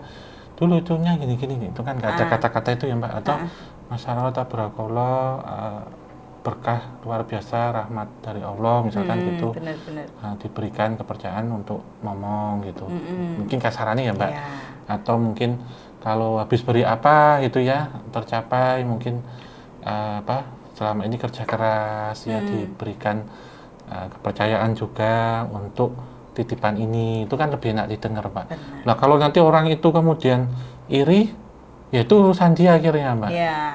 dulu itunya gini-gini. Itu kan nggak ada kata-kata itu ya Mbak. Atau Masya Allah tabarakallah, berkah luar biasa, rahmat dari Allah misalkan gitu. Benar. Diberikan kepercayaan untuk ngomong gitu. Mungkin kasarannya ya Mbak. Atau mungkin kalau habis beri apa gitu ya tercapai, mungkin selama ini kerja keras ya diberikan kepercayaan juga untuk titipan ini, itu kan lebih enak didengar Pak. Nah kalau nanti orang itu kemudian iri, ya itu urusan dia akhirnya Mbak.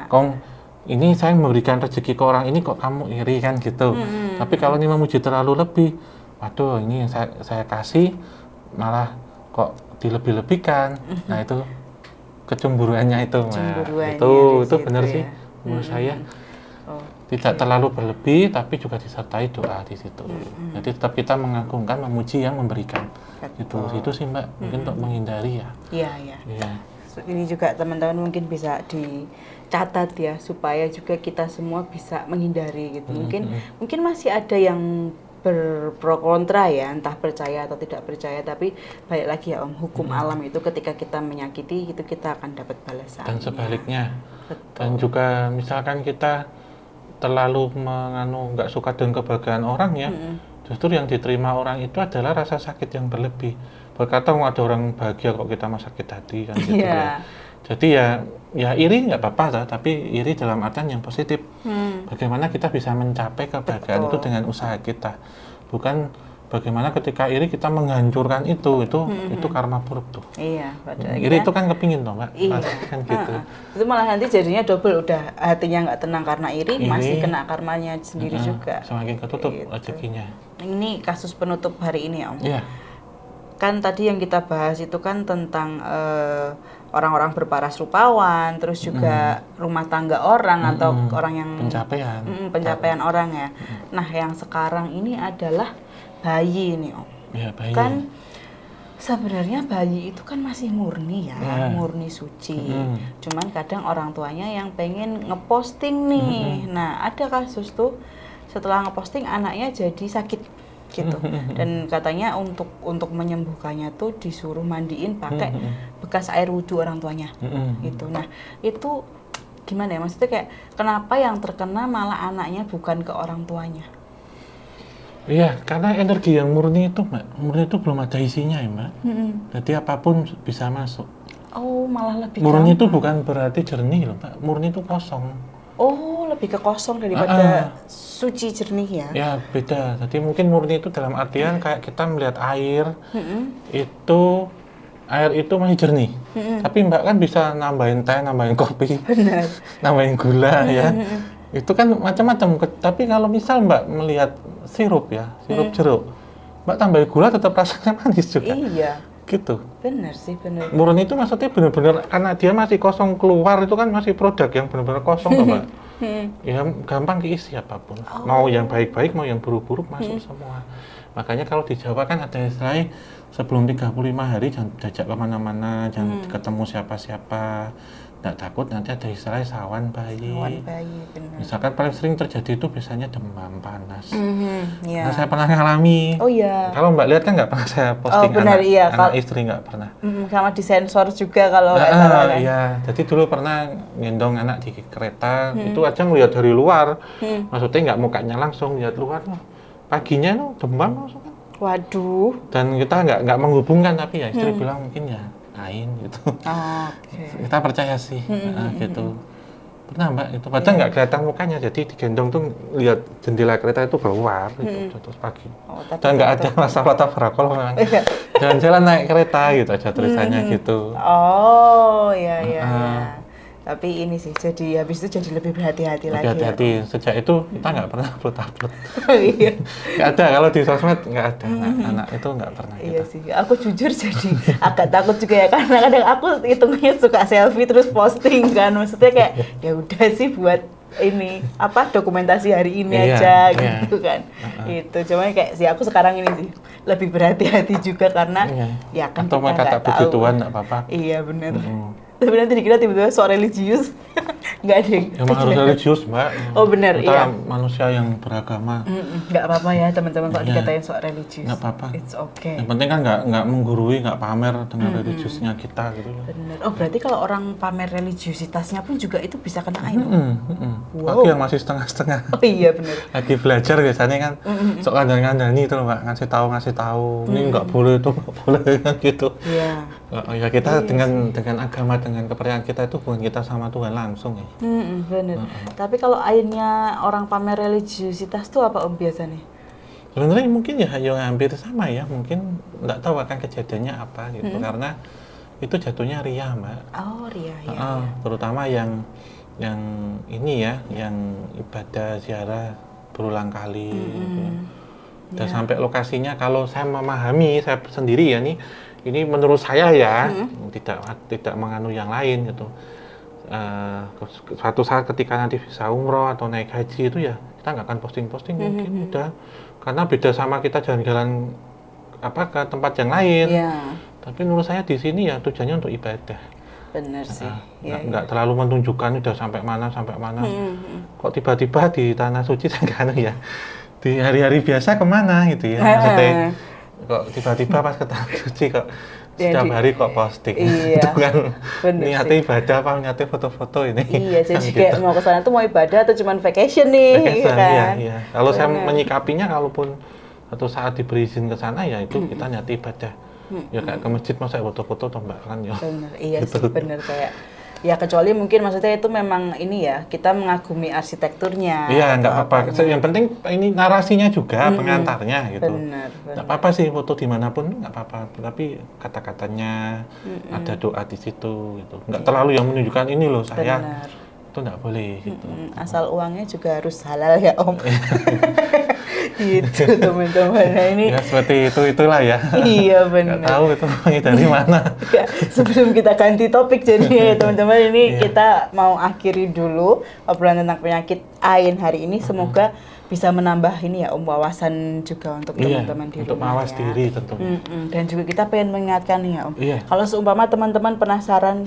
Kong ini saya memberikan rezeki ke orang ini kok kamu iri kan gitu. Tapi kalau ini memuji terlalu lebih, waduh ini yang saya kasih malah kok dilebih-lebihkan. Nah itu kecemburuannya itu, itu benar sih menurut saya. Tidak terlalu berlebih, tapi juga disertai doa di situ. Jadi tetap kita mengagungkan, memuji yang memberikan. Itu sih Mbak, mungkin untuk menghindari ya. Iya. Ini juga teman-teman mungkin bisa dicatat ya, supaya juga kita semua bisa menghindari gitu. Mungkin masih ada yang berpro kontra ya, entah percaya atau tidak percaya, tapi balik lagi ya Om, hukum alam itu ketika kita menyakiti itu kita akan dapat balasan. Dan sebaliknya. Dan juga misalkan kita terlalu nggak suka dengan kebahagiaan orang ya, justru yang diterima orang itu adalah rasa sakit yang berlebih. Berkata ada orang bahagia kok kita mah sakit hati kan gitu ya. Jadi ya iri nggak apa-apa, tapi iri dalam artian yang positif. Bagaimana kita bisa mencapai kebahagiaan itu dengan usaha kita, bukan bagaimana ketika iri kita menghancurkan itu karma buruk tuh. Iya, iri itu kan kepingin toh Mbak. Iya. Kan gitu. Itu malah nanti jadinya double, udah hatinya nggak tenang karena iri, masih kena karmanya sendiri juga. Semakin ketutup rezekinya. Ini kasus penutup hari ini ya Om. Iya. kan tadi yang kita bahas itu kan tentang orang-orang berparas rupawan, terus juga rumah tangga orang atau orang yang pencapaian orang ya. Nah, yang sekarang ini adalah bayi nih Om. Ya, bayi. Kan sebenarnya bayi itu kan masih murni ya, murni suci. Cuman kadang orang tuanya yang pengen ngeposting nih. Nah, ada kasus tuh setelah ngeposting anaknya jadi sakit gitu. Dan katanya untuk menyembuhkannya tuh disuruh mandiin pakai bekas air wudhu orang tuanya. Gitu. Nah, itu gimana ya? Maksudnya kayak kenapa yang terkena malah anaknya bukan ke orang tuanya? Iya, karena energi yang murni itu, Mbak, murni itu belum ada isinya ya, Mbak. Jadi apapun bisa masuk. Oh, malah lebih murni itu bukan berarti jernih loh, Mbak. Murni itu kosong. Oh, lebih ke kosong daripada suci jernih ya? Ya, beda. Jadi mungkin murni itu dalam artian kayak kita melihat air, air itu masih jernih. Tapi Mbak kan bisa nambahin teh, nambahin kopi, nambahin gula ya. Itu kan macam-macam. Tapi kalau misal Mbak melihat sirup ya, sirup jeruk, Mbak tambahin gula tetap rasanya manis juga. Iya. Gitu. Benar sih, benar. Murni itu maksudnya benar-benar karena dia masih kosong keluar itu kan masih produk yang benar-benar kosong loh, Mbak. Ya gampang keisi apapun. Mau yang baik-baik, mau yang buruk-buruk masuk semua. Makanya kalau di Jawa kan ada istilahnya sebelum 35 hari jangan jajak kemana-mana, jangan ketemu siapa-siapa. Nggak takut nanti ada istilahnya sawan bayi. Sawan bayi, benar. Misalkan paling sering terjadi itu biasanya demam panas. Yeah. Nah, saya pernah ngalami. Oh iya. Kalau Mbak lihat kan nggak pernah saya posting benar, anak istri nggak pernah. Sama disensor juga kalau nggak salah kan. Iya, jadi dulu pernah gendong anak di kereta, itu aja ngelihat dari luar. Maksudnya nggak mukanya langsung lihat luar. Paginya demam langsung kan. Waduh. Dan kita nggak menghubungkan tapi ya istri bilang mungkin ya lain gitu. Kita percaya sih gitu. Pernah Mbak itu padahal nggak kelihatan mukanya, jadi digendong tuh lihat jendela kereta itu keluar gitu terus pagi. Dan nggak ada masalah tabrakol memang. Jalan-jalan naik kereta gitu aja tulisannya gitu. Oh iya. Tapi ini sih jadi habis itu jadi lebih berhati-hati lagi. Hati-hati. Sejak itu kita nggak pernah upload. Iya. Nggak ada kalau di sosmed nggak ada. Anak itu nggak pernah. Iya sih. Aku jujur jadi agak takut juga ya karena kadang aku hitungnya suka selfie terus posting kan. Maksudnya kayak ya udah sih buat ini dokumentasi hari ini aja gitu kan. Itu cuma kayak sih aku sekarang ini sih lebih berhati-hati juga karena ya kan atau kita nggak tahu. begituan nggak apa-apa. Iya benar. Tapi nanti dikira tiba-tiba sok religius. Nggak ada yang emang harus religius, Mbak. Oh benar, kita iya. manusia yang beragama. Nggak apa-apa ya teman-teman kalau dikatain sok religius. Nggak apa-apa. It's okay. Yang penting kan nggak menggurui, nggak pamer dengan religiusnya kita gitu. Benar. Oh berarti kalau orang pamer religiusitasnya pun juga itu bisa kena aib. Wow. Lagi yang masih setengah-setengah. Oh iya benar. Lagi belajar biasanya kan sok kandang-kandani itu loh, Mbak, ngasih tahu. Ini nggak boleh, itu nggak boleh kan gitu. Iya. Ya kita dengan agama, dengan kepercayaan kita itu hubungan kita sama Tuhan langsung ya. Bener. Tapi kalau akhirnya orang pamer religiusitas tuh apa Om biasanya? Sebenarnya mungkin ya hampir sama ya, mungkin nggak tahu akan kejadiannya apa gitu karena itu jatuhnya ria, Mbak. Oh ria ya. Terutama yang ini ya, yang ibadah ziarah berulang kali gitu. Dan sampai lokasinya kalau saya memahami saya sendiri ya nih. Ini menurut saya ya, tidak menganu yang lain gitu. Suatu saat ketika nanti bisa umroh atau naik haji itu ya kita nggak akan posting mungkin udah, karena beda sama kita jalan-jalan ke tempat yang lain. Tapi menurut saya di sini ya tujuannya untuk ibadah. Bener sih. Nggak terlalu menunjukkan udah sampai mana. Kok tiba-tiba di tanah suci kan ya. Di hari-hari biasa kemana gitu ya. Maksudnya kok tiba-tiba pas ke tanah suci kok setiap hari kok posting. Iya. Itu kan niatnya sih. ibadah apa niatnya foto-foto ini. Iya, jadi kayak mau ke sana tuh mau ibadah atau cuman vacation nih kan. Iya. Kalau saya menyikapinya kalaupun suatu saat diberi izin ke sana ya itu kita niat ibadah. Ya kayak ke masjid masa foto-foto toh Mbak kan ya. Bener, iya gitu. Sih bener kayak ya kecuali mungkin maksudnya itu memang ini ya kita mengagumi arsitekturnya. Iya nggak apa-apa. Yang penting ini narasinya juga pengantarnya gitu. Benar. Nggak apa-apa sih foto dimanapun nggak apa-apa. Tapi kata-katanya ada doa di situ gitu. Nggak terlalu yang menunjukkan ini loh saya. Itu nggak boleh gitu. Asal uangnya juga harus halal ya Om. Gitu teman-teman. Nah ini Ya seperti itulah ya. iya Nggak benar. tahu itu orangnya dari mana. Ya, sebelum kita ganti topik jadi ya teman-teman ini Iya. kita mau akhiri dulu obrolan tentang penyakit AIN hari ini. Semoga bisa menambah ini ya wawasan juga untuk Iya, teman-teman di untuk rumah mawas ya. diri tentunya. Dan juga kita pengen mengingatkan nih ya Om. Iya. Kalau seumpama teman-teman penasaran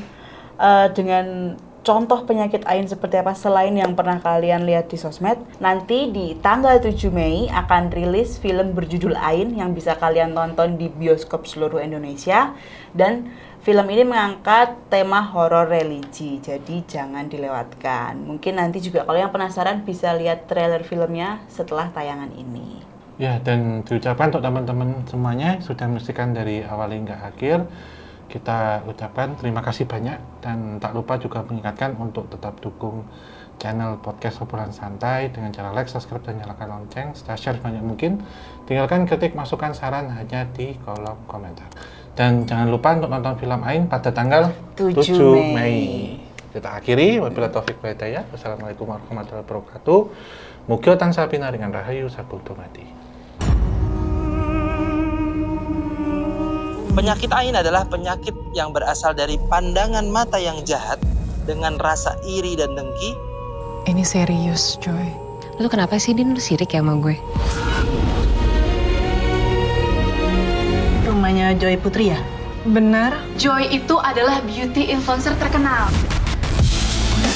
dengan contoh penyakit AIN seperti apa selain yang pernah kalian lihat di sosmed, nanti di tanggal 7 Mei akan rilis film berjudul AIN yang bisa kalian tonton di bioskop seluruh Indonesia. Dan film ini mengangkat tema horor religi, jadi jangan dilewatkan. Mungkin nanti juga kalau yang penasaran bisa lihat trailer filmnya setelah tayangan ini. Ya, dan diucapkan untuk teman-teman semuanya sudah menyaksikan dari awal hingga akhir. Kita ucapkan terima kasih banyak dan tak lupa juga mengingatkan untuk tetap dukung channel podcast obrolan santai dengan cara like, subscribe, dan nyalakan lonceng serta share banyak mungkin. Tinggalkan kritik, masukan, saran hanya di kolom komentar. Dan jangan lupa untuk nonton film AIN pada tanggal 7 Mei. Kita akhiri, wabillahi taufiq wal hidayah. Wassalamualaikum warahmatullahi wabarakatuh. Mugi tansah pinaringan rahayu sabuk dumadi. Penyakit AIN adalah penyakit yang berasal dari pandangan mata yang jahat dengan rasa iri dan dengki. Ini serius, Joy. Lu kenapa sih, Din? Lu sirik ya sama gue? Rumahnya Joy Putri ya? Benar? Joy itu adalah beauty influencer terkenal.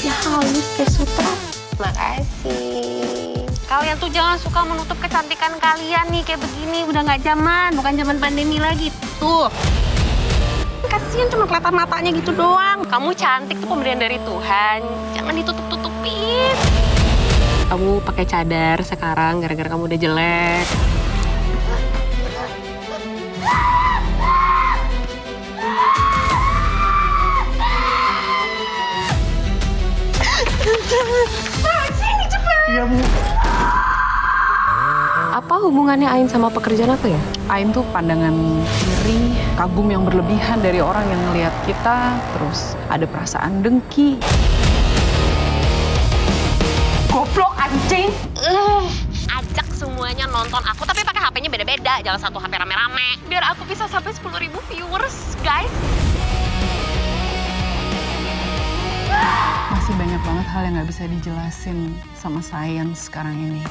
Ya halus kayak sutra. Makasih. Kalian tuh jangan suka menutup kecantikan kalian nih kayak begini. Udah nggak zaman, bukan zaman pandemi lagi. Tuh. Kasian cuma kelihatan matanya gitu doang. Kamu cantik tuh pemberian dari Tuhan. Jangan ditutup-tutupin. Kamu pakai cadar sekarang gara-gara kamu udah jelek. Apa hubungannya Ain sama pekerjaan aku ya? Ain tuh pandangan iri, kagum yang berlebihan dari orang yang ngelihat kita, terus ada perasaan dengki. Goblok anjing! Ajak semuanya nonton aku, tapi pakai HP-nya beda-beda. Jangan satu HP rame-rame. Biar aku bisa sampai 10.000 viewers, guys. Masih banyak banget hal yang nggak bisa dijelasin sama sains sekarang ini.